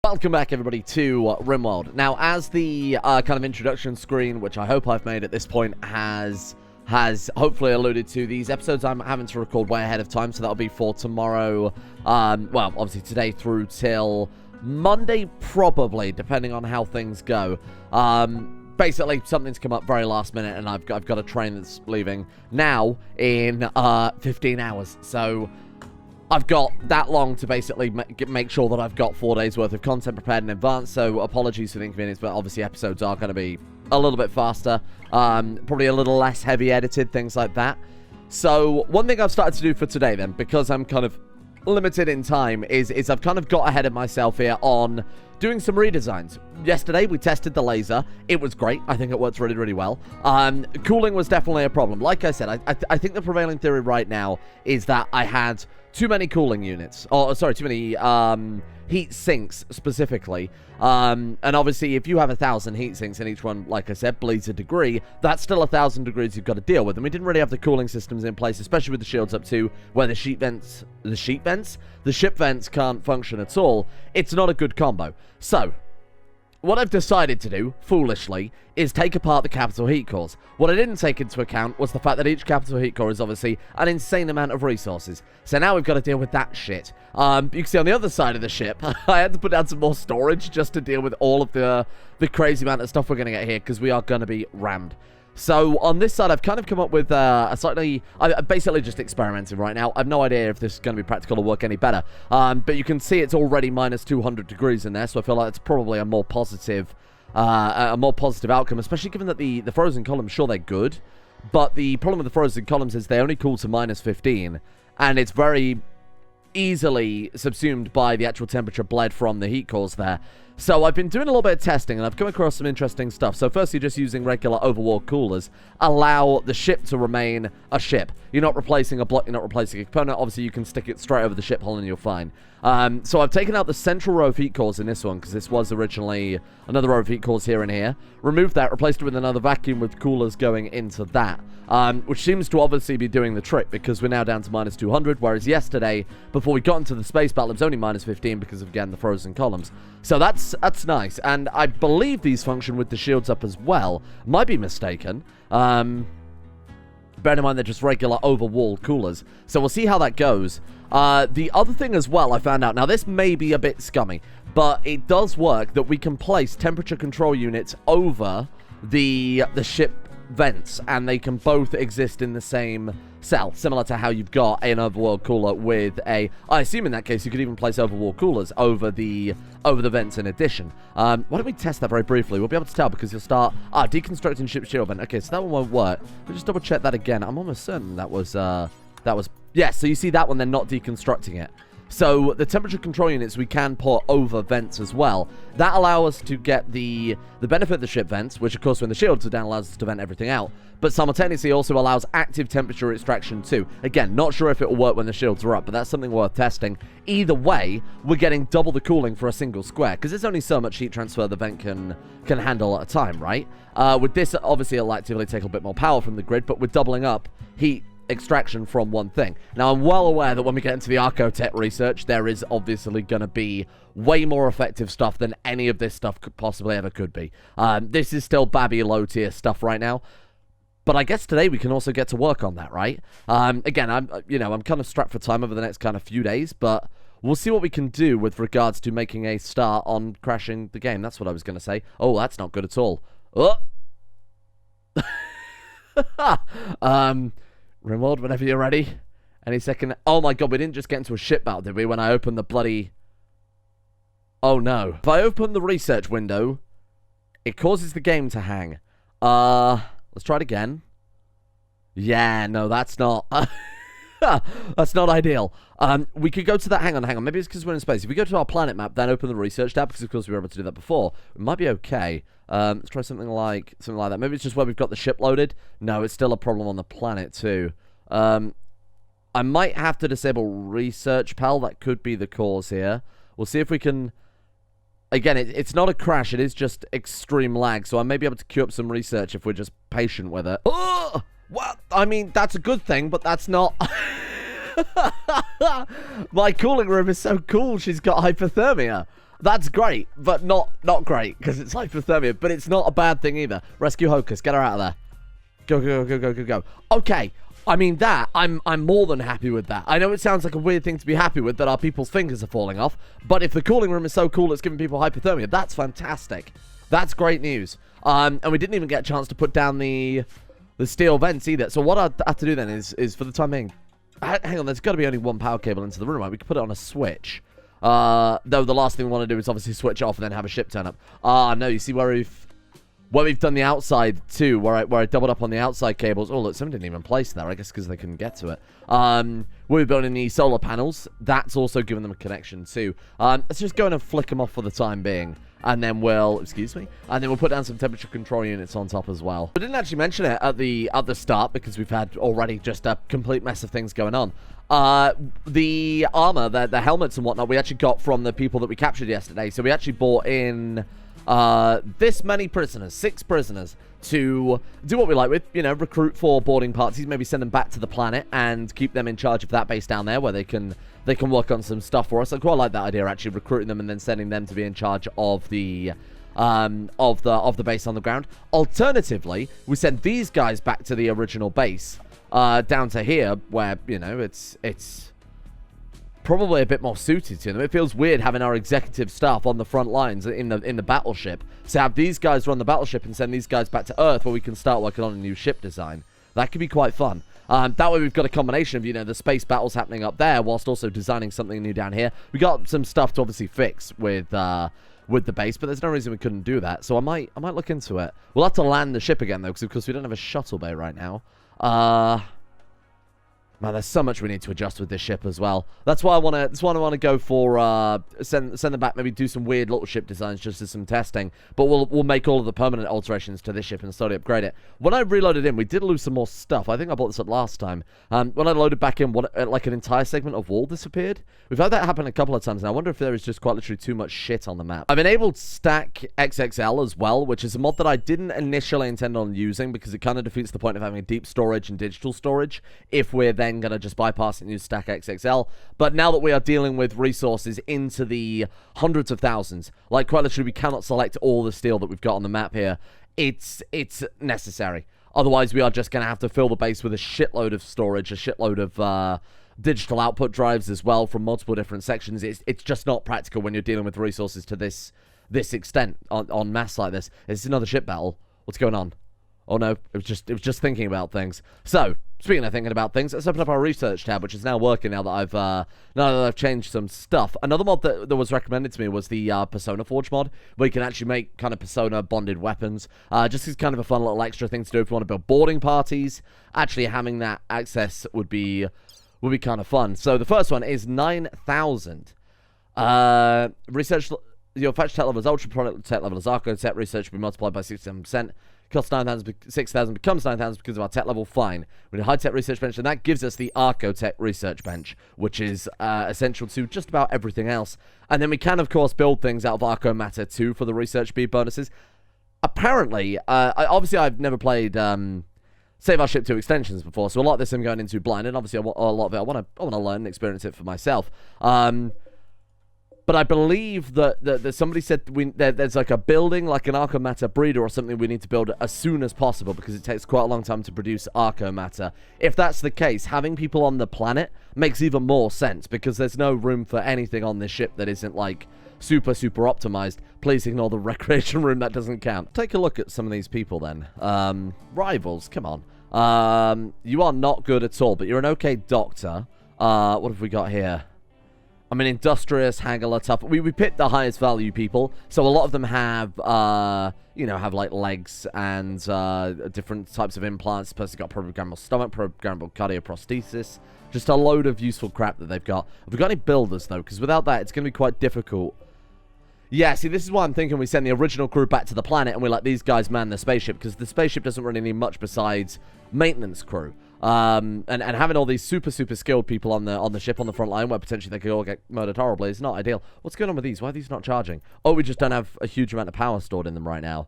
Welcome back, everybody, to Rimworld. Now, as the kind of introduction screen, which I hope I've made at this point, has hopefully alluded to, these episodes I'm having to record way ahead of time, so that'll be for tomorrow, well, obviously today through till Monday, probably, depending on how things go. Basically, something's come up very last minute, and I've got a train that's leaving now in 15 hours, so I've got that long to basically make sure that I've got 4 days worth of content prepared in advance, so apologies for the inconvenience, but obviously episodes are going to be a little bit faster, probably a little less heavy edited, things like that. So one thing I've started to do for today then, because I'm kind of limited in time, is I've kind of got ahead of myself here on doing some redesigns. Yesterday, we tested the laser. It was great. I think it works really, really well. Cooling was definitely a problem. Like I said, I think the prevailing theory right now is that I had too many cooling units. Or, sorry, too many heat sinks, specifically. And obviously, if you have 1,000 heat sinks and each one, like I said, bleeds a degree, that's still 1,000 degrees you've got to deal with. And we didn't really have the cooling systems in place, especially with the shields up to where the ship vents can't function at all. It's not a good combo. So what I've decided to do, foolishly, is take apart the capital heat cores. What I didn't take into account was the fact that each capital heat core is obviously an insane amount of resources. So now we've got to deal with that shit. You can see on the other side of the ship, I had to put down some more storage just to deal with all of the crazy amount of stuff we're going to get here, because we are going to be rammed. So on this side, I've kind of come up with a slightly... I'm basically just experimenting right now. I have no idea if this is going to be practical or work any better. But you can see it's already minus 200 degrees in there, so I feel like it's probably a more positive outcome, especially given that the frozen columns, sure, they're good, but the problem with the frozen columns is they only cool to minus 15, and it's very easily subsumed by the actual temperature bled from the heat cores there. So I've been doing a little bit of testing, and I've come across some interesting stuff. So firstly, just using regular overworld coolers allow the ship to remain a ship. You're not replacing a block, you're not replacing a component. Obviously, you can stick it straight over the ship hull and you're fine. So I've taken out the central row of heat cores in this one, because this was originally another row of heat cores here and here. Removed that, replaced it with another vacuum with coolers going into that. Which seems to obviously be doing the trick, because we're now down to minus 200, whereas yesterday, before we got into the space battle, it was only minus 15 because of, again, the frozen columns. So that's nice, and I believe these function with the shields up as well. Might be mistaken. Bear in mind they're just regular overwall coolers, so we'll see how that goes. The other thing as well I found out, now this may be a bit scummy, but it does work that we can place temperature control units over the ship vents, and they can both exist in the same cell, similar to how you've got an overworld cooler with a... I assume in that case you could even place overworld coolers over the vents in addition. Why don't we test that very briefly? We'll be able to tell, because you'll start... deconstructing ship shield vent. Okay, so that one won't work. We'll just double check that again. I'm almost certain that was... Yeah, so you see that one, they're not deconstructing it. So the temperature control units we can put over vents as well. That allows us to get the benefit of the ship vents, which of course when the shields are down allows us to vent everything out, but simultaneously also allows active temperature extraction too. Again, not sure if it will work when the shields are up, but that's something worth testing. Either way, we're getting double the cooling for a single square, because there's only so much heat transfer the vent can handle at a time, right? With this, obviously it'll actively take a bit more power from the grid, but we're doubling up heat extraction from one thing. Now, I'm well aware that when we get into the Archotech research, there is obviously going to be way more effective stuff than any of this stuff could possibly ever could be. This is still babby low tier stuff right now, but I guess today we can also get to work on that, right? Again, I'm kind of strapped for time over the next kind of few days, but we'll see what we can do with regards to making a start on crashing the game. That's what I was going to say. Oh, that's not good at all. Oh! Rimworld, whenever you're ready. Any second. Oh my god, we didn't just get into a ship battle, did we, when I opened the bloody... Oh no. If I open the research window, it causes the game to hang. Let's try it again. Yeah, no, that's not... That's not ideal. We could go to that... Hang on. Maybe it's because we're in space. If we go to our planet map, then open the research tab, because of course we were able to do that before, it might be okay. Let's try something like that. Maybe it's just where we've got the ship loaded. No, it's still a problem on the planet too. I might have to disable research, pal. That could be the cause here. We'll see if we can... Again, it's not a crash. It is just extreme lag. So I may be able to queue up some research if we're just patient with it. Oh! Well, I mean, that's a good thing, but that's not... My cooling room is so cool. She's got hypothermia. That's great, but not great because it's hypothermia. But it's not a bad thing either. Rescue Hocus, get her out of there. Go, go, go, go, go, go. Okay, I mean that I'm more than happy with that. I know it sounds like a weird thing to be happy with, that our people's fingers are falling off. But if the cooling room is so cool, it's giving people hypothermia. That's fantastic. That's great news. And we didn't even get a chance to put down the steel vents either. So what I have to do then is for the time being. Hang on, there's got to be only one power cable into the room, right? We could put it on a switch. Though the last thing we want to do is obviously switch off and then have a ship turn up. No, you see where we've done the outside too, where I doubled up on the outside cables. Oh, look, someone didn't even place there, I guess because they couldn't get to it. We're building the solar panels. That's also giving them a connection too. Let's just go in and flick them off for the time being. And then we'll, excuse me, and then we'll put down some temperature control units on top as well. I didn't actually mention it at the start because we've had already just a complete mess of things going on. The armor, the helmets and whatnot, we actually got from the people that we captured yesterday. So we actually bought in this many prisoners, 6 prisoners, to do what we like with, you know, recruit for boarding parties, maybe send them back to the planet and keep them in charge of that base down there where they can work on some stuff for us. I quite like that idea, actually, recruiting them and then sending them to be in charge of the base on the ground. Alternatively, we send these guys back to the original base, down to here, where, you know, it's probably a bit more suited to them. It feels weird having our executive staff on the front lines in the battleship. So have these guys run the battleship and send these guys back to Earth where we can start working on a new ship design. That could be quite fun. That way we've got a combination of, you know, the space battles happening up there whilst also designing something new down here. We got some stuff to obviously fix with the base, but there's no reason we couldn't do that. So I might look into it. We'll have to land the ship again though, because of course we don't have a shuttle bay right now. Man, there's so much we need to adjust with this ship as well. That's why I want to go for send them back, maybe do some weird little ship designs just as some testing. But we'll make all of the permanent alterations to this ship and slowly upgrade it. When I reloaded in, we did lose some more stuff. I think I bought this up last time. When I loaded back in, like an entire segment of wall disappeared. We've had that happen a couple of times, and I wonder if there is just quite literally too much shit on the map. I've enabled Stack XXL as well, which is a mod that I didn't initially intend on using because it kind of defeats the point of having a deep storage and digital storage if we're then going to just bypass it and use Stack XXL. But now that we are dealing with resources into the hundreds of thousands, like quite literally we cannot select all the steel that we've got on the map here, it's necessary. Otherwise we are just going to have to fill the base with a shitload of storage, a shitload of digital output drives as well from multiple different sections. It's just not practical when you're dealing with resources to this extent on mass like this. It's another ship battle. What's going on? Oh no, it was just thinking about things. So, speaking of thinking about things, let's open up our research tab, which is now working now that I've changed some stuff. Another mod that was recommended to me was the Persona Forge mod, where you can actually make kind of Persona bonded weapons. Just as kind of a fun little extra thing to do if you want to build boarding parties. Actually, having that access would be kind of fun. So the first one is 9,000. Research your fetch tech level is ultra, product tech level is Archotech. Research will be multiplied by 67%. Cost 9,000, 6,000 becomes 9,000 because of our tech level. Fine. We need a high-tech research bench, and that gives us the Archotech research bench, which is essential to just about everything else. And then we can, of course, build things out of Arco Matter too for the research speed bonuses. Apparently, obviously I've never played Save Our Ship 2 extensions before, so a lot of this I'm going into blind, and obviously a lot of it I want to learn and experience it for myself. But I believe that somebody said there's like a building, like an Arco Matter breeder or something we need to build as soon as possible because it takes quite a long time to produce Arco Matter. If that's the case, having people on the planet makes even more sense because there's no room for anything on this ship that isn't like super optimized. Please ignore the recreation room, that doesn't count. Take a look at some of these people then. Rivals, come on. You are not good at all, but you're an okay doctor. What have we got here? I mean, industrious, haggler, tough. We picked the highest value people, so a lot of them have, have like legs and different types of implants. Person's got programmable stomach, programmable cardioprosthesis. Just a load of useful crap that they've got. Have we got any builders, though? Because without that, it's going to be quite difficult. Yeah, see, this is why I'm thinking we send the original crew back to the planet and we let these guys man the spaceship, because the spaceship doesn't really need much besides maintenance crew. And having all these super skilled people on the ship on the front line where potentially they could all get murdered horribly is not ideal. What's going on with these? Why are these not charging? Oh, we just don't have a huge amount of power stored in them right now.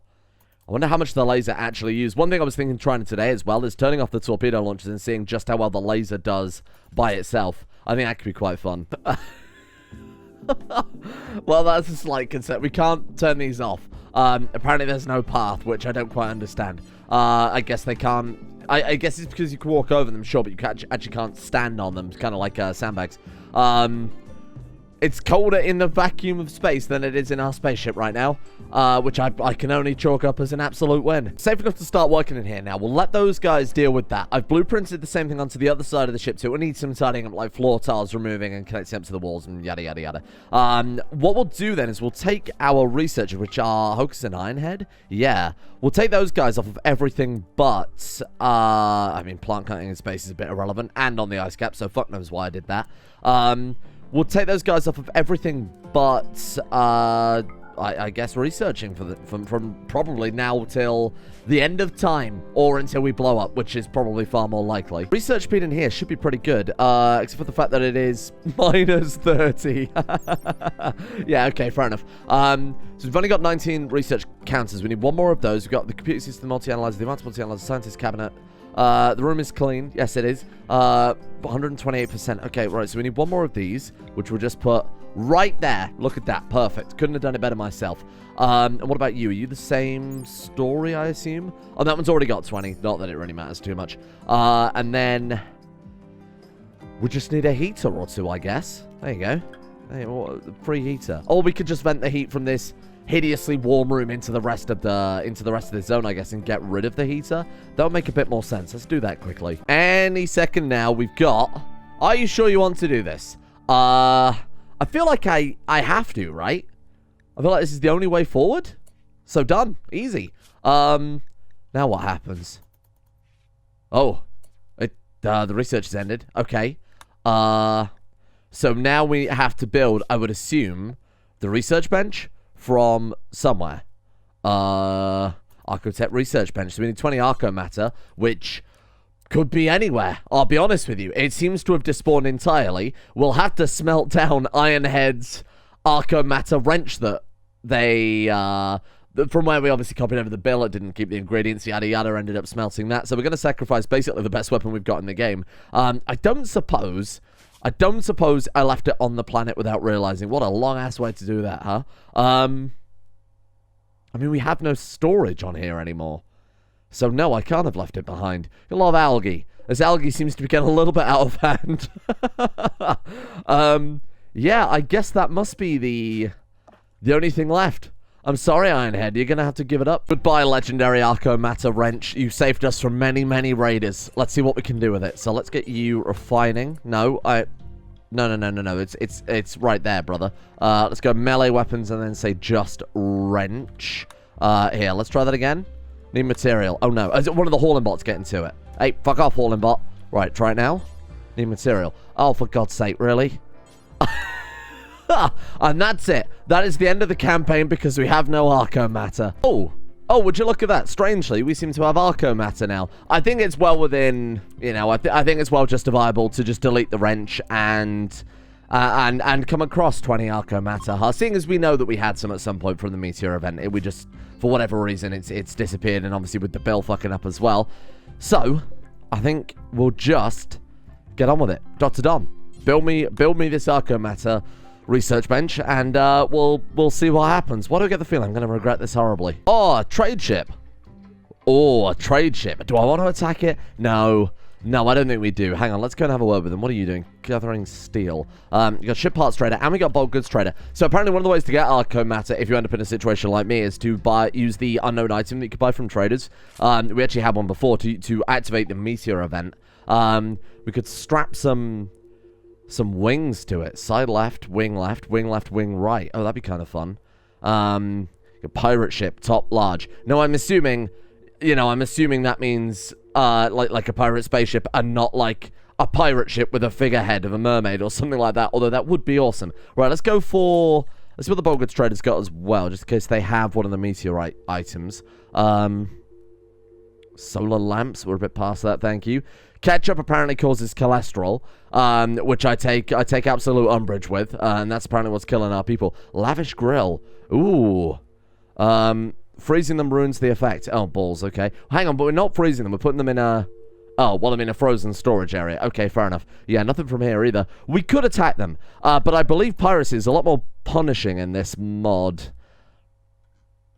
I wonder how much the laser actually used. One thing I was thinking trying today as well is turning off the torpedo launchers and seeing just how well the laser does by itself. I think that could be quite fun. Well, that's a slight concern. We can't turn these off. Apparently there's no path, which I don't quite understand. I guess they can't... I guess it's because you can walk over them, sure, but you actually can't stand on them. It's kind of like sandbags. It's colder in the vacuum of space than it is in our spaceship right now, which I can only chalk up as an absolute win. Safe enough to start working in here now. We'll let those guys deal with that. I've blueprinted the same thing onto the other side of the ship too. We need some tidying up, like floor tiles removing and connecting up to the walls and yada, yada, yada. What we'll do then is we'll take our researchers, which are Hocus and Ironhead. Yeah. We'll take those guys off of everything but, I mean, plant cutting in space is a bit irrelevant, and on the ice cap, so fuck knows why I did that. We'll take those guys off of everything but, I guess, researching from probably now till the end of time, or until we blow up, which is probably far more likely. Research speed in here should be pretty good, except for the fact that it is minus 30. Yeah, okay, fair enough. So we've only got 19 research counters. We need one more of those. We've got the computer system, multi-analyzer, the advanced multi-analyzer, scientist cabinet. The room is clean. Yes, it is. 128%. Okay, right. So we need one more of these, which we'll just put right there. Look at that. Perfect. Couldn't have done it better myself. And what about you? Are you the same story, I assume? Oh, that one's already got 20. Not that it really matters too much. And then we just need a heater or two, I guess. There you go. Hey, free heater. Or we could just vent the heat from this hideously warm room into the rest of the zone, I guess, and get rid of the heater. That would make a bit more sense. Let's do that quickly. Any second now, we've got... Are you sure you want to do this? I feel like I have to, right? I feel like this is the only way forward. So done. Easy. Now what happens? Oh. The research has ended. Okay. So now we have to build, I would assume, the research bench from somewhere. Archotech research bench. So we need 20 Arco matter, which could be anywhere. I'll be honest with you. It seems to have despawned entirely. We'll have to smelt down Ironhead's Arco matter wrench that they, from where we obviously copied over the bill. It didn't keep the ingredients, yada yada, ended up smelting that. So we're going to sacrifice basically the best weapon we've got in the game. I don't suppose I left it on the planet without realizing. What a long-ass way to do that, huh? I mean, we have no storage on here anymore. So, no, I can't have left it behind. A lot of algae. This algae seems to be getting a little bit out of hand. Yeah, I guess that must be the only thing left. I'm sorry, Ironhead. You're going to have to give it up. Goodbye, legendary Arco Matter Wrench. You saved us from many, many raiders. Let's see what we can do with it. So let's get you refining. No. It's right there, brother. Let's go melee weapons and then say just wrench. Here, let's try that again. Need material. Oh, no. Is it one of the hauling bots getting to it? Hey, fuck off, hauling bot. Right, try it now. Need material. Oh, for God's sake, really? And that's it. That is the end of the campaign because we have no Arco matter. Oh, would you look at that? Strangely, we seem to have Arco matter now. I think it's well within, you know, I think it's well justifiable to just delete the wrench and come across 20 Arco matter. Seeing as we know that we had some at some point from the meteor event, we just, for whatever reason, it's disappeared, and obviously with the bill fucking up as well. So, I think we'll just get on with it. Dr. Don, build me this Arco matter research bench, and we'll see what happens. Why do I get the feeling I'm going to regret this horribly? Oh, a trade ship. Oh, a trade ship. Do I want to attack it? No, I don't think we do. Hang on, let's go and have a word with them. What are you doing? Gathering steel. You got ship parts trader, and we got bulk goods trader. So apparently one of the ways to get Arco matter, if you end up in a situation like me, is to use the unknown item that you could buy from traders. We actually had one before to activate the meteor event. We could strap some wings to it. Side left, wing right. Oh, that'd be kind of fun. A pirate ship, top large. No, I'm assuming that means like a pirate spaceship and not like a pirate ship with a figurehead of a mermaid or something like that, although that would be awesome. Right, let's see what the bulk goods traders got as well, just in case they have one of the meteorite items. Solar lamps, we're a bit past that, thank you. Ketchup apparently causes cholesterol, which I take absolute umbrage with, and that's apparently what's killing our people. Lavish grill. Ooh. Freezing them ruins the effect. Oh, balls, okay. Hang on, but we're not freezing them. We're putting them in a Oh, well, I'm in a frozen storage area. Okay, fair enough. Yeah, nothing from here either. We could attack them, but I believe piracy is a lot more punishing in this mod.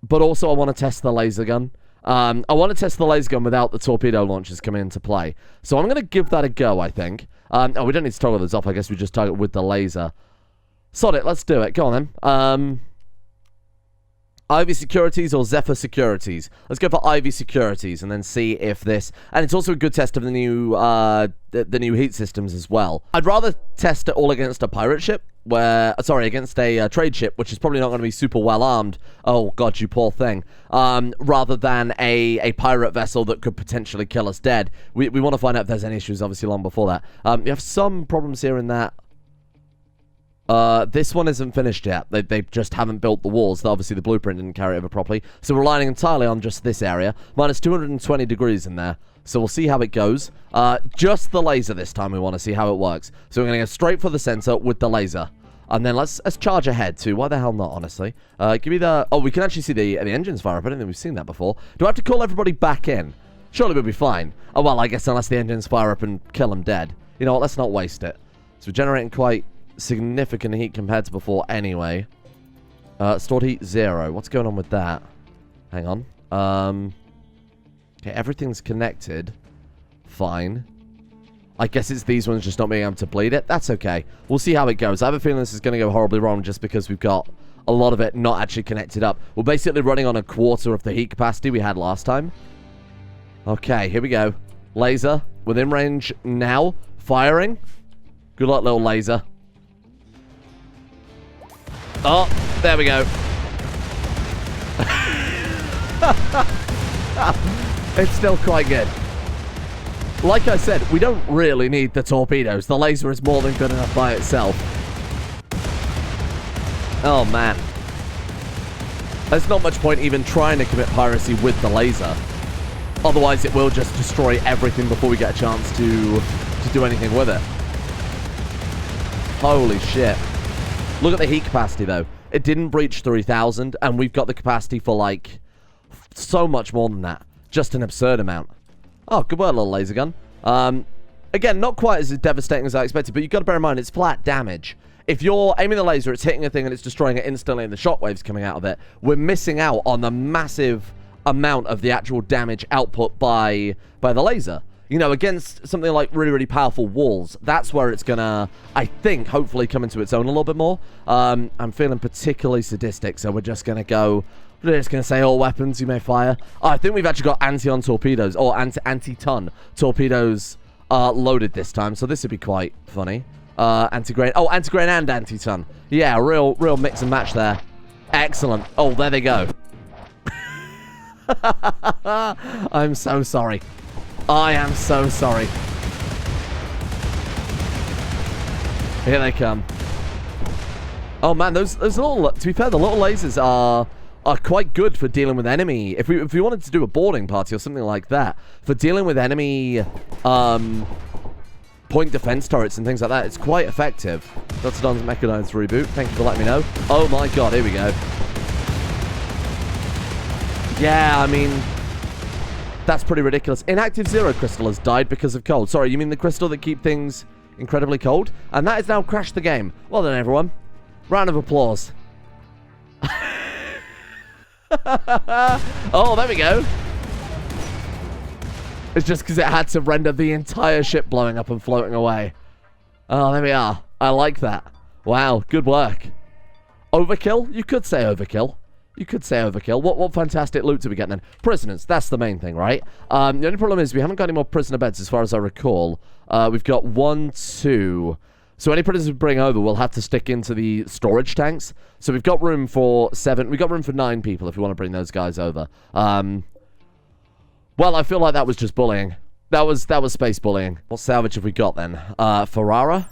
But also, I want to test the laser gun. I want to test the laser gun without the torpedo launchers coming into play. So I'm going to give that a go, I think. Oh, we don't need to toggle this off. I guess we just target with the laser. Sod it, let's do it. Go on, then. Ivy Securities or Zephyr Securities? Let's go for Ivy Securities and then see if this... And it's also a good test of the new the new heat systems as well. I'd rather test it all against a pirate ship, where... Sorry, against a trade ship, which is probably not going to be super well armed. Oh, God, you poor thing. Rather than a pirate vessel that could potentially kill us dead. We want to find out if there's any issues, obviously, long before that. We have some problems here in that... this one isn't finished yet. They just haven't built the walls. Obviously, the blueprint didn't carry it over properly. So we're relying entirely on just this area. Minus 220 degrees in there. So we'll see how it goes. Just the laser this time. We want to see how it works. So we're going to go straight for the center with the laser. And then let's charge ahead too. Why the hell not, honestly? Give me the... Oh, we can actually see the engines fire up. I don't think we've seen that before. Do I have to call everybody back in? Surely we'll be fine. Oh, well, I guess unless the engines fire up and kill them dead. You know what? Let's not waste it. So we're generating quite... significant heat compared to before anyway. Stored heat 0. What's going on with that? Hang on. Okay, everything's connected. Fine. I guess it's these ones just not being able to bleed it. That's okay. We'll see how it goes. I have a feeling this is going to go horribly wrong just because we've got a lot of it not actually connected up. We're basically running on a quarter of the heat capacity we had last time. Okay, here we go. Laser. Within range now. Firing. Good luck, little laser. Oh, there we go. It's still quite good. Like I said, we don't really need the torpedoes. The laser is more than good enough by itself. Oh, man. There's not much point even trying to commit piracy with the laser. Otherwise, it will just destroy everything before we get a chance to do anything with it. Holy shit. Look at the heat capacity, though. It didn't breach 3,000, and we've got the capacity for, like, so much more than that. Just an absurd amount. Oh, good work, little laser gun. Again, not quite as devastating as I expected, but you've got to bear in mind, it's flat damage. If you're aiming the laser, it's hitting a thing and it's destroying it instantly, and the shockwaves coming out of it. We're missing out on the massive amount of the actual damage output by the laser. You know, against something like really, really powerful walls, that's where it's gonna, I think, hopefully come into its own a little bit more. I'm feeling particularly sadistic, so we're just gonna go, we're just gonna say all weapons you may fire. Oh, I think we've actually got anti-on torpedoes, or anti-ton torpedoes loaded this time, so this would be quite funny. Anti-grain, oh, anti-grain and anti-ton. Yeah, real mix and match there. Excellent. Oh, there they go. I'm so sorry. I am so sorry. Here they come. Oh man, those little, to be fair, the little lasers are quite good for dealing with enemy. If we wanted to do a boarding party or something like that, for dealing with enemy point defense turrets and things like that, it's quite effective. That's Don's Mechanized reboot. Thank you for letting me know. Oh my god, here we go. Yeah, I mean, that's pretty ridiculous. Inactive Zero crystal has died because of cold. Sorry, you mean the crystal that keep things incredibly cold? And that has now crashed the game. Well done, everyone. Round of applause. Oh, there we go. It's just because it had to render the entire ship blowing up and floating away. Oh, there we are. I like that. Wow, good work. Overkill? You could say overkill. You could say overkill. What fantastic loot do we get then? Prisoners. That's the main thing, right? The only problem is we haven't got any more prisoner beds as far as I recall. We've got 1, 2. So any prisoners we bring over, we'll have to stick into the storage tanks. So we've got room for 7. We've got room for 9 people if we want to bring those guys over. Well, I feel like that was just bullying. That was space bullying. What salvage have we got then? Ferrara.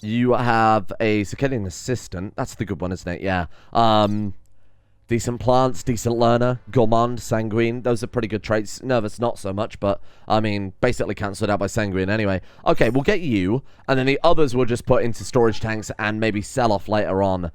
You have a circadian assistant. That's the good one, isn't it? Yeah. Decent plants, decent learner, gourmand, sanguine. Those are pretty good traits. Nervous, not so much, but, I mean, basically cancelled out by sanguine anyway. Okay, we'll get you, and then the others we'll just put into storage tanks and maybe sell off later on.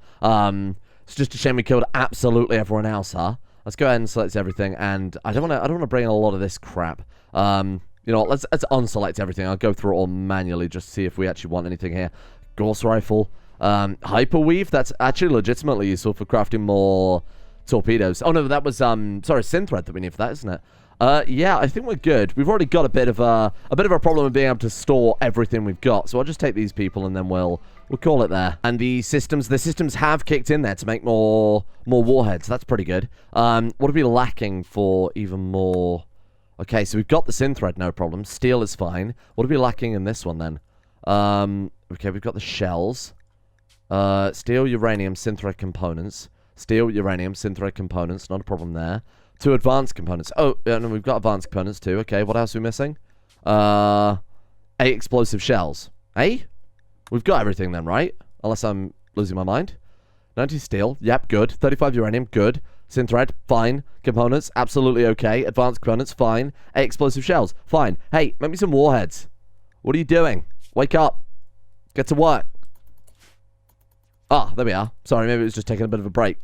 It's just a shame we killed absolutely everyone else, huh? Let's go ahead and select everything, and I don't want to bring in a lot of this crap. You You know what, let's unselect everything. I'll go through it all manually just to see if we actually want anything here. Gauss rifle. Hyperweave, that's actually legitimately useful for crafting more torpedoes. Oh no, that was sorry, synthread that we need for that, isn't it? Yeah, I think we're good. We've already got a bit of a problem with being able to store everything we've got. So I'll just take these people and then we'll call it there. And the systems have kicked in there to make more warheads. That's pretty good. What are we lacking for even more? Okay, so we've got the synthread, no problem. Steel is fine. What are we lacking in this one then? Okay, we've got the shells. Steel, uranium, synthread components. Steel, uranium, synthread components. Not a problem there. 2 advanced components. Oh, and we've got advanced components too. Okay, what else are we missing? 8 explosive shells. Eh? We've got everything then, right? Unless I'm losing my mind. 90 steel. Yep, good. 35 uranium. Good. Synthread. Fine. Components. Absolutely okay. Advanced components. Fine. 8 explosive shells. Fine. Hey, make me some warheads. What are you doing? Wake up. Get to work. Ah, there we are. Sorry, maybe it was just taking a bit of a break.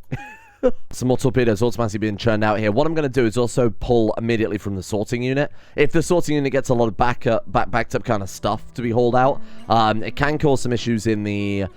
Some more torpedoes automatically being churned out here. What I'm going to do is also pull immediately from the sorting unit. If the sorting unit gets a lot of backed up kind of stuff to be hauled out, it can cause some issues in the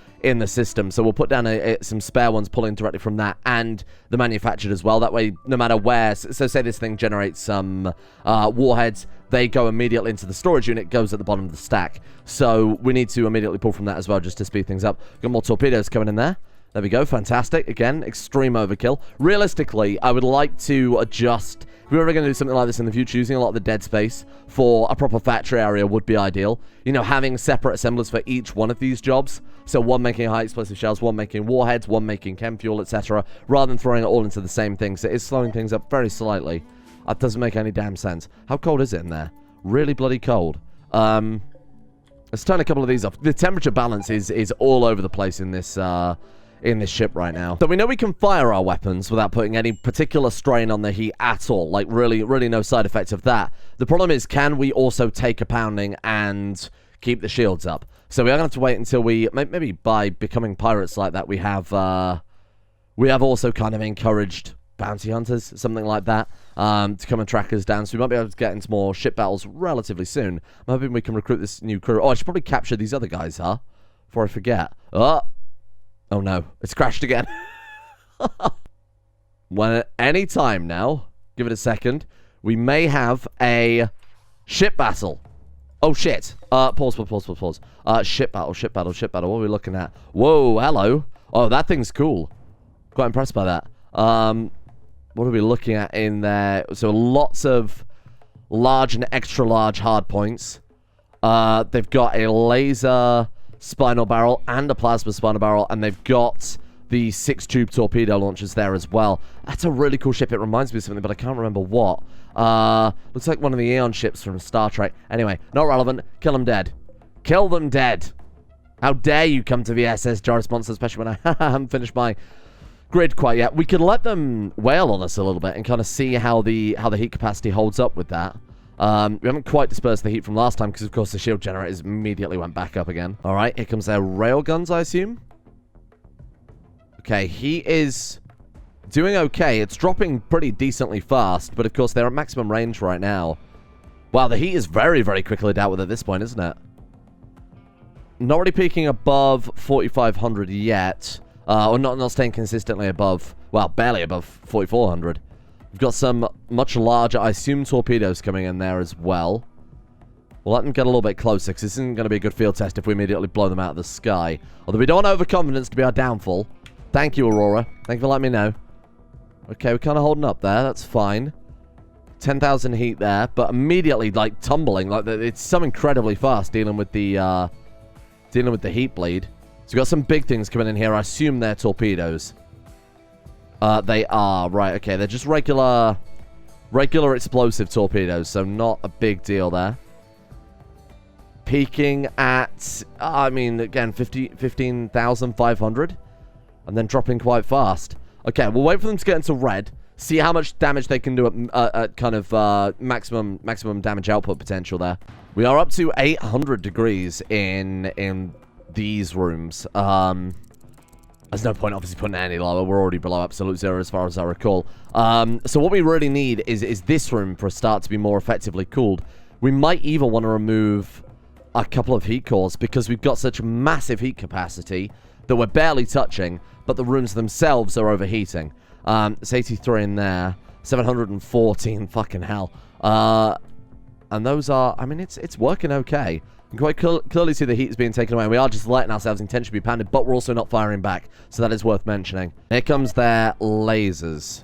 system. So we'll put down some spare ones pulling directly from that and the manufactured as well. That way, no matter where, so say this thing generates some warheads, they go immediately into the storage unit, goes at the bottom of the stack. So we need to immediately pull from that as well just to speed things up. Got more torpedoes coming in there. There we go. Fantastic. Again, extreme overkill. Realistically, I would like to adjust. If we were going to do something like this in the future, using a lot of the dead space for a proper factory area would be ideal. You know, having separate assemblers for each one of these jobs. So one making high explosive shells, one making warheads, one making chem fuel, etc. Rather than throwing it all into the same thing. So it is slowing things up very slightly. That doesn't make any damn sense. How cold is it in there? Really bloody cold. Let's turn a couple of these off. The temperature balance is all over the place in this ship right now. So we know we can fire our weapons without putting any particular strain on the heat at all. Like, really no side effects of that. The problem is, can we also take a pounding and keep the shields up? So we are going to have to wait until we, maybe by becoming pirates like that, we have also kind of encouraged bounty hunters, something like that, to come and track us down. So we might be able to get into more ship battles relatively soon. I'm hoping we can recruit this new crew. Oh, I should probably capture these other guys, huh? Before I forget. Oh no, it's crashed again. When at any time now, give it a second, we may have a ship battle. Oh shit. Pause. Ship battle. What are we looking at? Whoa, hello. Oh, that thing's cool. Quite impressed by that. What are we looking at in there? So lots of large and extra large hard points. They've got a laser spinal barrel and a plasma spinal barrel, and they've got the 6-tube torpedo launchers there as well. That's a really cool ship. It reminds me of something, but I can't remember what. Looks like one of the Eon ships from Star Trek. Anyway, not relevant. Kill them dead. Kill them dead. How dare you come to the SS Joris Monster, especially when I haven't finished my grid quite yet. We could let them wail on us a little bit and kind of see how the heat capacity holds up with that. We haven't quite dispersed the heat from last time because, of course, the shield generators immediately went back up again. All right, here comes their railguns, I assume. Okay, he is doing okay. It's dropping pretty decently fast, but, of course, they're at maximum range right now. Wow, the heat is very, very quickly dealt with at this point, isn't it? Not really peaking above 4,500 yet. Or not staying consistently above, well, barely above 4,400. We've got some much larger, I assume, torpedoes coming in there as well. We'll let them get a little bit closer, because this isn't going to be a good field test if we immediately blow them out of the sky. Although we don't want overconfidence to be our downfall. Thank you, Aurora. Thank you for letting me know. Okay, we're kind of holding up there. That's fine. 10,000 heat there, but immediately, like, tumbling. Like, it's so incredibly fast dealing with the heat bleed. So we've got some big things coming in here. I assume they're torpedoes. They are. Right, okay. They're just regular explosive torpedoes, so not a big deal there. Peaking at, I mean, again, 15,500. And then dropping quite fast. Okay, we'll wait for them to get into red. See how much damage they can do at kind of maximum damage output potential there. We are up to 800 degrees in these rooms. There's no point obviously putting it any lower. We're already below absolute zero as far as I recall. So what we really need is this room for a start to be more effectively cooled. We might even want to remove a couple of heat cores because we've got such massive heat capacity that we're barely touching, but the rooms themselves are overheating. It's 83 in there, 714, fucking hell. And those are, I mean, it's working okay. You can quite clearly see the heat is being taken away. We are just letting ourselves intentionally be pounded, but we're also not firing back, so that is worth mentioning. Here comes their lasers.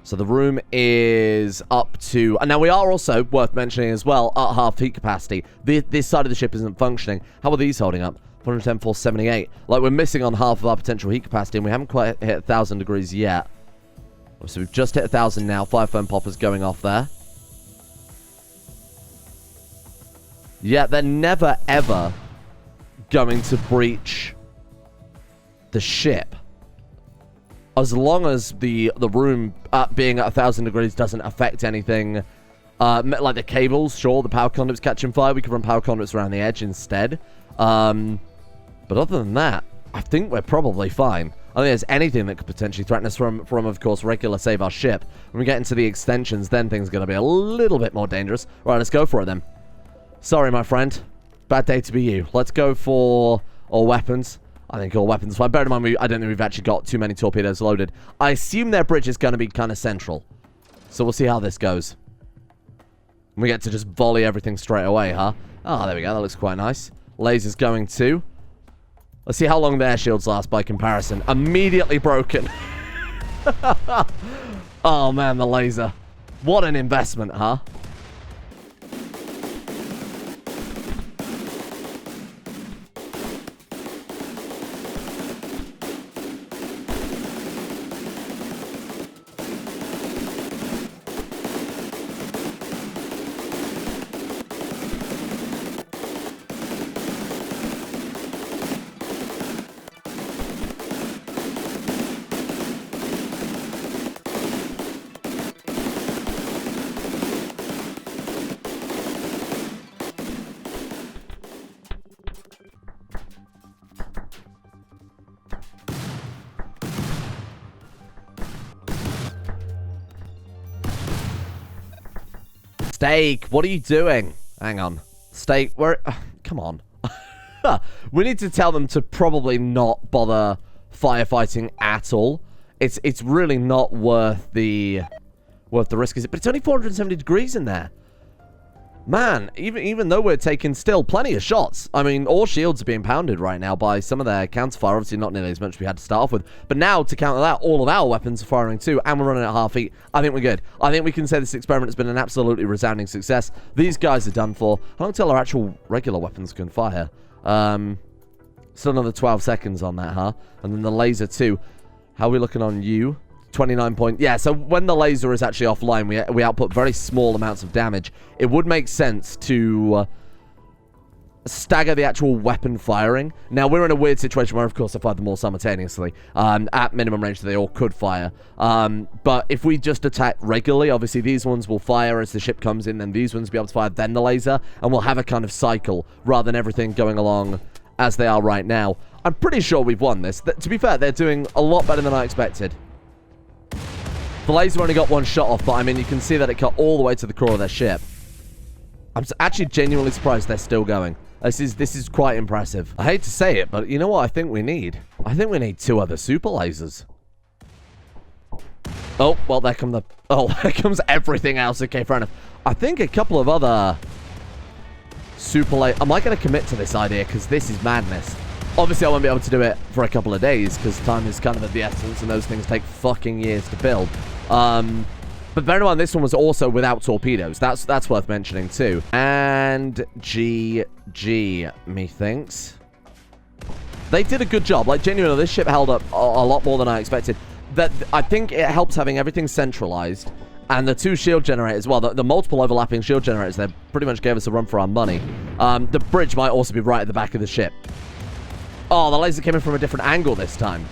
So the room is up to... And now we are also, worth mentioning as well, at half heat capacity. This side of the ship isn't functioning. How are these holding up? 410, 478. Like, we're missing on half of our potential heat capacity, and we haven't quite hit 1,000 degrees yet. So we've just hit 1,000 now. 5 foam poppers going off there. Yeah, they're never, ever going to breach the ship. As long as the room being at 1,000 degrees doesn't affect anything. Like the cables, sure, the power conduits catching fire. We can run power conduits around the edge instead. But other than that, I think we're probably fine. I think there's anything that could potentially threaten us from of course, regular save our ship. When we get into the extensions, then things are going to be a little bit more dangerous. Right, let's go for it then. Sorry, my friend. Bad day to be you. Let's go for all weapons. I think all weapons fine. Bear in mind, I don't think we've actually got too many torpedoes loaded. I assume their bridge is going to be kind of central. So we'll see how this goes. We get to just volley everything straight away, huh? Oh, there we go. That looks quite nice. Lasers going too. Let's see how long their shields last by comparison. Immediately broken. Oh, man, the laser. What an investment, huh? Steak, what are you doing? Hang on. Steak, where... come on. We need to tell them to probably not bother firefighting at all. It's really not worth the risk, is it? But it's only 470 degrees in there. Man, even though we're taking still plenty of shots. I mean, all shields are being pounded right now by some of their counterfire. Obviously, not nearly as much as we had to start off with. But now, to counter that, all of our weapons are firing too, and we're running at half heat. I think we're good. I think we can say this experiment has been an absolutely resounding success. These guys are done for. How long till our actual regular weapons can fire? Still another 12 seconds on that, huh? And then the laser too. How are we looking on you? 29 point. Yeah, so when the laser is actually offline, we output very small amounts of damage. It would make sense to stagger the actual weapon firing. Now, we're in a weird situation where, of course, I fired them all simultaneously. At minimum range, they all could fire. But if we just attack regularly, obviously these ones will fire as the ship comes in, then these ones will be able to fire, then the laser, and we'll have a kind of cycle rather than everything going along as they are right now. I'm pretty sure we've won this. To be fair, they're doing a lot better than I expected. The laser only got one shot off, but I mean, you can see that it cut all the way to the core of their ship. I'm actually genuinely surprised they're still going. This is quite impressive. I hate to say it, but you know what I think we need? I think we need 2 other super lasers. Oh, well, there come the... Oh, there comes everything else. Okay, fair enough. I think a couple of other super lasers... Am I going to commit to this idea? Because this is madness. Obviously, I won't be able to do it for a couple of days, because time is kind of of the essence, and those things take fucking years to build. But bear in mind, this one was also without torpedoes. That's worth mentioning, too. And GG, methinks. They did a good job. Like, genuinely, this ship held up a lot more than I expected. I think it helps having everything centralized. And the 2 shield generators, well, the multiple overlapping shield generators, they pretty much gave us a run for our money. The bridge might also be right at the back of the ship. Oh, the laser came in from a different angle this time.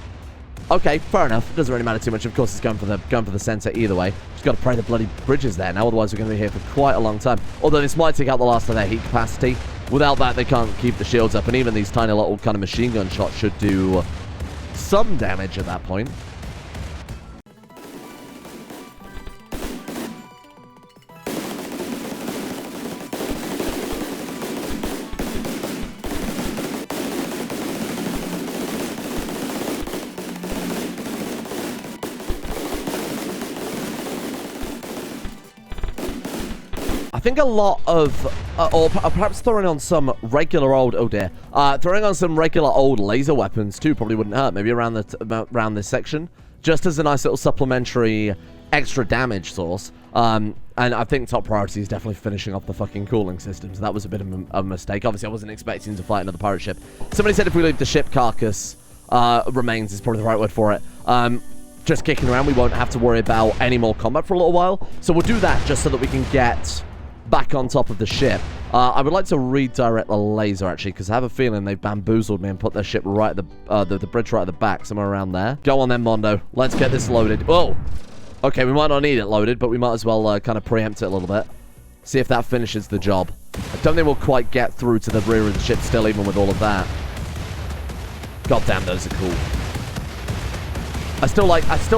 Okay, fair enough. It doesn't really matter too much. Of course, it's going for the center either way. Just got to pray the bloody bridge is there now. Otherwise, we're going to be here for quite a long time. Although this might take out the last of their heat capacity. Without that, they can't keep the shields up. And even these tiny little kind of machine gun shots should do some damage at that point. I think a lot of, or perhaps throwing on some regular old, oh dear, throwing on some regular old laser weapons too probably wouldn't hurt. Maybe around this section, just as a nice little supplementary extra damage source. And I think top priority is definitely finishing off the fucking cooling systems. That was a bit of a mistake. Obviously, I wasn't expecting to fight another pirate ship. Somebody said if we leave the ship carcass remains is probably the right word for it. Just kicking around, we won't have to worry about any more combat for a little while. So we'll do that just so that we can get back on top of the ship. I would like to redirect the laser, actually, because I have a feeling they've bamboozled me and put their ship right at the bridge right at the back, somewhere around there. Go on then, Mondo. Let's get this loaded. Oh! Okay, we might not need it loaded, but we might as well kind of preempt it a little bit. See if that finishes the job. I don't think we'll quite get through to the rear of the ship still, even with all of that. God damn, those are cool. I still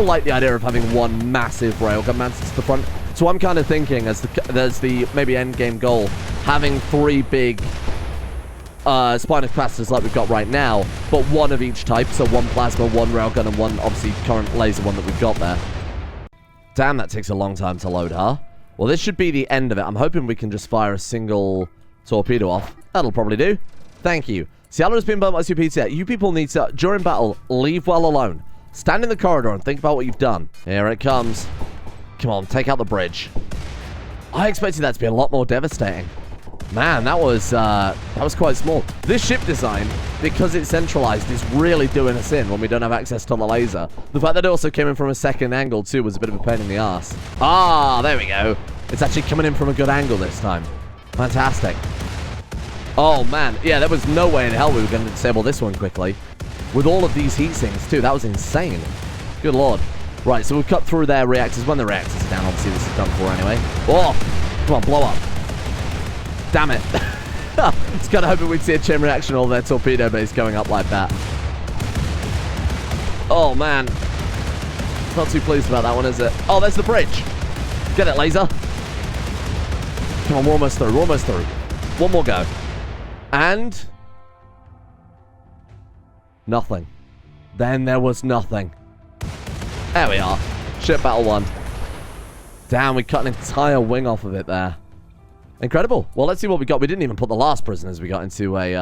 like the idea of having one massive railgun mounted to the front. So I'm kind of thinking, as the maybe end game goal, having 3 big spine capacitors like we've got right now, but one of each type. So one plasma, one railgun, and one obviously current laser one that we've got there. Damn, that takes a long time to load, huh? Well, this should be the end of it. I'm hoping we can just fire a single torpedo off. That'll probably do. Thank you. Cielo has been burnt by Superior. You people need to, during battle, leave well alone. Stand in the corridor and think about what you've done. Here it comes. Come on, take out the bridge. I expected that to be a lot more devastating. Man, that was quite small. This ship design, because it's centralized, is really doing us in when we don't have access to the laser. The fact that it also came in from a second angle, too, was a bit of a pain in the ass. Ah, there we go. It's actually coming in from a good angle this time. Fantastic. Oh, man. Yeah, there was no way in hell we were going to disable this one quickly. With all of these heat sinks, too. That was insane. Good lord. Right, so we've cut through their reactors. When the reactors are down, obviously this is done for anyway. Oh! Come on, blow up. Damn it. Just kind of hoping we'd see a chain reaction, all their torpedo base going up like that. Oh, man. Not too pleased about that one, is it? Oh, there's the bridge. Get it, laser. Come on, we're almost through. We're almost through. One more go. And... nothing. Then there was nothing. There we are. Ship battle 1. Damn, we cut an entire wing off of it there. Incredible. Well, let's see what we got. We didn't even put the last prisoners we got into a,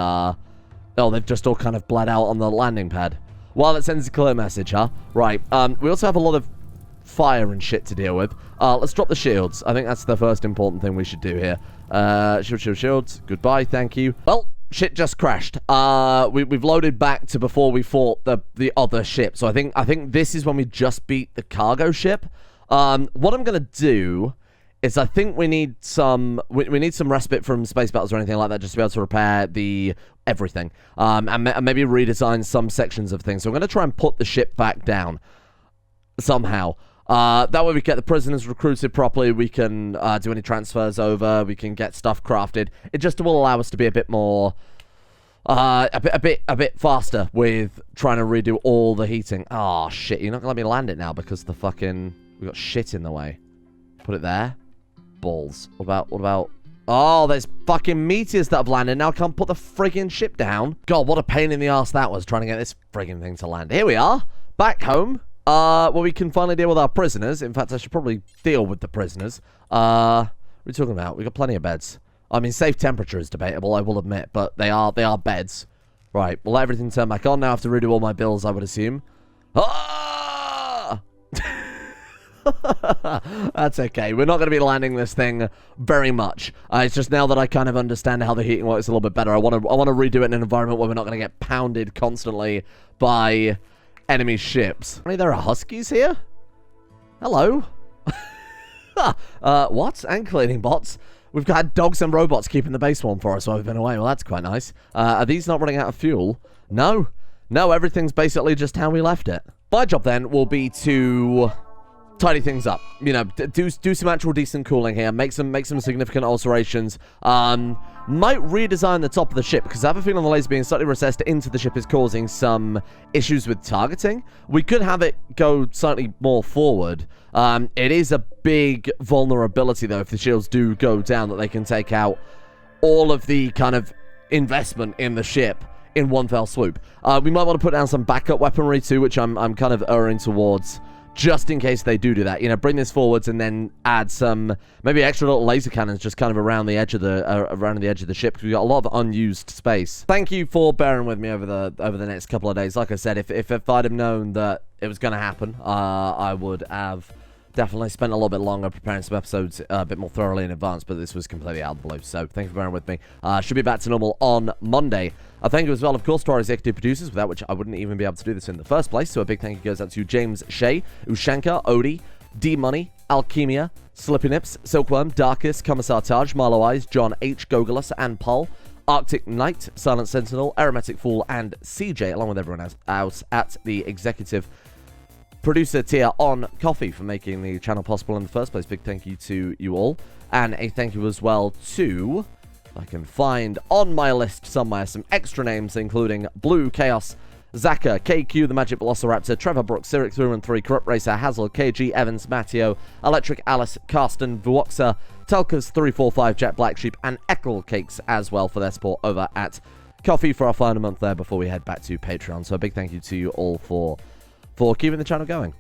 oh, they've just all kind of bled out on the landing pad. Well, it sends a clear message, huh? Right. We also have a lot of fire and shit to deal with. Let's drop the shields. I think that's the first important thing we should do here. Shields. Goodbye. Thank you. Well, shit just crashed. We've loaded back to before we fought the other ship. So I think this is when we just beat the cargo ship. What I'm gonna do is I think we need some respite from space battles or anything like that, just to be able to repair everything, and maybe redesign some sections of things. So I'm going to try and put the ship back down somehow. That way we get the prisoners recruited properly. We can do any transfers over. We can get stuff crafted. It just will allow us to be a bit more, a bit faster with trying to redo all the heating. Oh shit! You're not gonna let me land it now because we got shit in the way. Put it there. Balls. What about... oh, there's fucking meteors that have landed. Now I can't put the friggin' ship down. God, what a pain in the ass that was, trying to get this friggin' thing to land. Here we are. Back home. Where we can finally deal with our prisoners. In fact, I should probably deal with the prisoners. What are we talking about? We've got plenty of beds. I mean, safe temperature is debatable, I will admit, but they are beds. Right, we'll let everything turn back on. Now I have to redo all my bills, I would assume. Ah! That's okay. We're not going to be landing this thing very much. It's just now that I kind of understand how the heating works a little bit better. I want to redo it in an environment where we're not going to get pounded constantly by enemy ships. There are huskies here? Hello? What? And cleaning bots? We've got dogs and robots keeping the base warm for us while we've been away. Well, that's quite nice. Are these not running out of fuel? No. No, everything's basically just how we left it. My job then will be to tidy things up, you know, do some actual decent cooling here, make some significant alterations. Might redesign the top of the ship, because I have a feeling the laser being slightly recessed into the ship is causing some issues with targeting. We could have it go slightly more forward. It is a big vulnerability, though, if the shields do go down, that they can take out all of the kind of investment in the ship in one fell swoop. We might want to put down some backup weaponry, too, which I'm kind of erring towards just in case they do that. You know, bring this forwards and then add some maybe extra little laser cannons just kind of around the edge of the ship, because we've got a lot of unused space. Thank you for bearing with me over the next couple of days. Like I said, if I'd have known that it was going to happen, I would have definitely spent a little bit longer preparing some episodes a bit more thoroughly in advance, but this was completely out of the blue. So thank you for bearing with me. Should be back to normal on Monday. Thank you as well, of course, to our executive producers, without which I wouldn't even be able to do this in the first place. So a big thank you goes out to James Shea, Ushanka, Odie, D-Money, Alchemia, Slippy Nips, Silkworm, Darkest, Commissar Taj, Marlow Eyes, John H, Gogolus, and Paul, Arctic Knight, Silent Sentinel, Aromatic Fool, and CJ, along with everyone else at the executive producer tier on Coffee for making the channel possible in the first place. Big thank you to you all. And a thank you as well to, if I can find on my list somewhere, some extra names, including Blue Chaos, Zaka, KQ, the Magic Velociraptor, Trevor Brooks, Cyrix 313, Corrupt Racer, Hazel, KG, Evans, Matteo, Electric Alice, Karsten, Vuoxa, Telkas 345, Jet Black Sheep, and Eckle Cakes as well for their support over at Coffee for our final month there before we head back to Patreon. So a big thank you to you all for keeping the channel going.